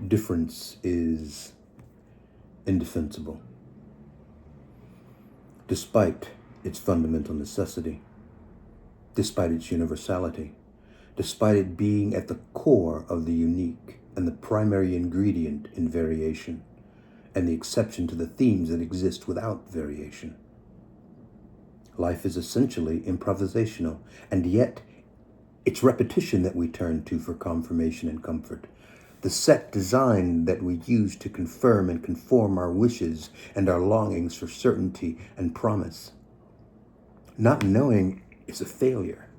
Difference is indefensible, despite its fundamental necessity, despite its universality, despite it being at the core of the unique and the primary ingredient in variation, and the exception to the themes that exist without variation. Life is essentially improvisational, and yet it's repetition that we turn to for confirmation and comfort. The set design that we use to confirm and conform our wishes and our longings for certainty and promise. Not knowing is a failure,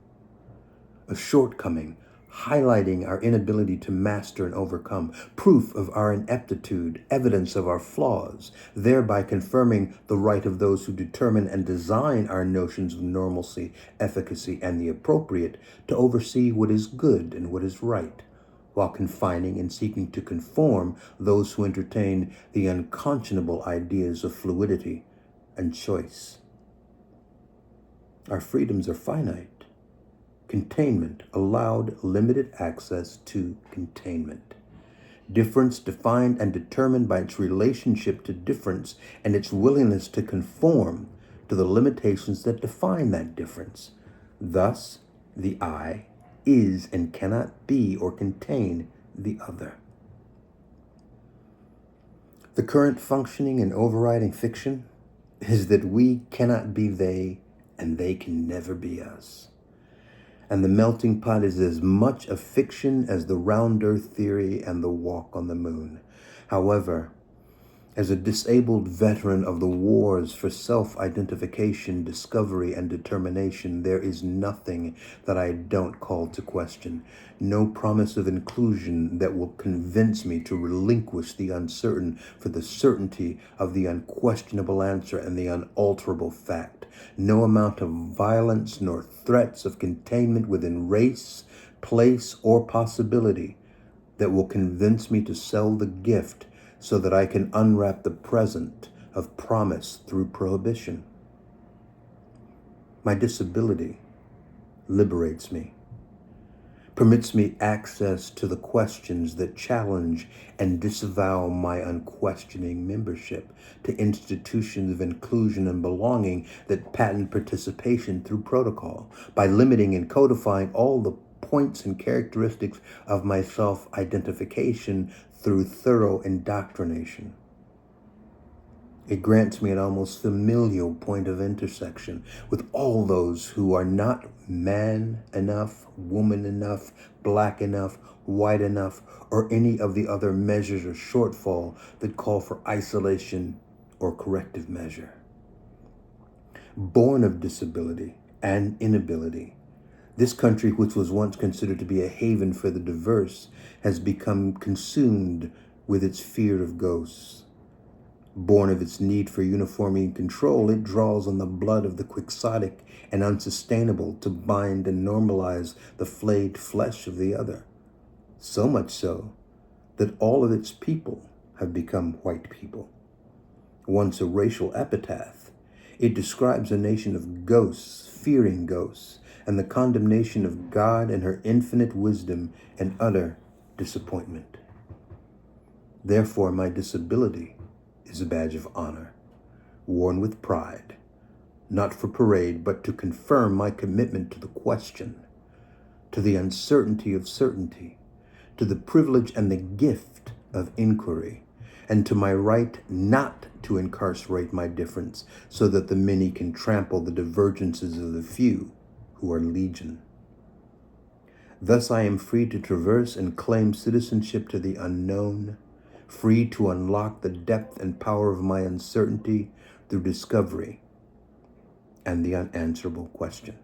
a shortcoming, highlighting our inability to master and overcome, proof of our ineptitude, evidence of our flaws, thereby confirming the right of those who determine and design our notions of normalcy, efficacy, and the appropriate to oversee what is good and what is right, while confining and seeking to conform those who entertain the unconscionable ideas of fluidity and choice. Our freedoms are finite. Containment allowed limited access to containment. Difference defined and determined by its relationship to difference and its willingness to conform to the limitations that define that difference. Thus, the I is and cannot be or contain the other. The current functioning and overriding fiction is that we cannot be they and they can never be us. And the melting pot is as much a fiction as the round earth theory and the walk on the moon. However, as a disabled veteran of the wars for self-identification, discovery, and determination, there is nothing that I don't call to question. No promise of inclusion that will convince me to relinquish the uncertain for the certainty of the unquestionable answer and the unalterable fact. No amount of violence nor threats of containment within race, place, or possibility that will convince me to sell the gift so that I can unwrap the present of promise through prohibition. My disability liberates me, permits me access to the questions that challenge and disavow my unquestioning membership, to institutions of inclusion and belonging that patent participation through protocol, by limiting and codifying all the points and characteristics of my self-identification through thorough indoctrination. It grants me an almost familial point of intersection with all those who are not man enough, woman enough, black enough, white enough, or any of the other measures or shortfall that call for isolation or corrective measure. Born of disability and inability, this country, which was once considered to be a haven for the diverse, has become consumed with its fear of ghosts. Born of its need for uniformity and control, it draws on the blood of the quixotic and unsustainable to bind and normalize the flayed flesh of the other. So much so that all of its people have become white people. Once a racial epitaph, it describes a nation of ghosts, fearing ghosts, and the condemnation of God and her infinite wisdom and utter disappointment. Therefore, my disability is a badge of honor, worn with pride, not for parade, but to confirm my commitment to the question, to the uncertainty of certainty, to the privilege and the gift of inquiry, and to my right not to incarcerate my difference so that the many can trample the divergences of the few who are legion. Thus I am free to traverse and claim citizenship to the unknown, free to unlock the depth and power of my uncertainty through discovery and the unanswerable question.